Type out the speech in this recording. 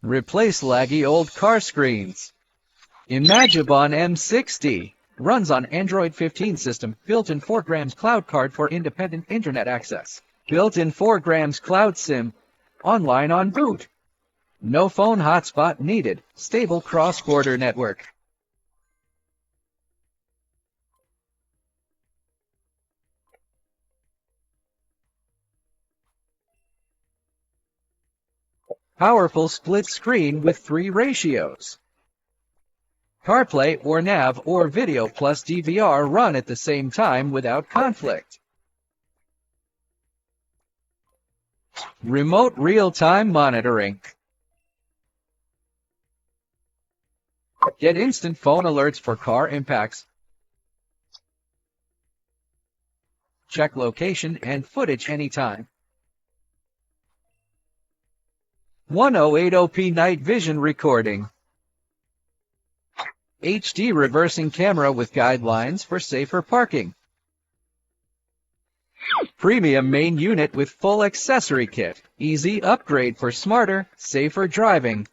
Replace laggy old car screens. Imagebon M60 runs on Android 15 system, built-in 4 grams cloud card for independent internet access. Built-in 4 grams cloud SIM, online on boot. No phone hotspot needed, stable cross-border network. Powerful split screen with 3 ratios. CarPlay or nav or video plus DVR run at the same time without conflict. Remote real-time monitoring. Get instant phone alerts for car impacts. Check location and footage anytime. 1080p night vision recording. HD reversing camera with guidelines for safer parking. Premium main unit with full accessory kit. Easy upgrade for smarter, safer driving.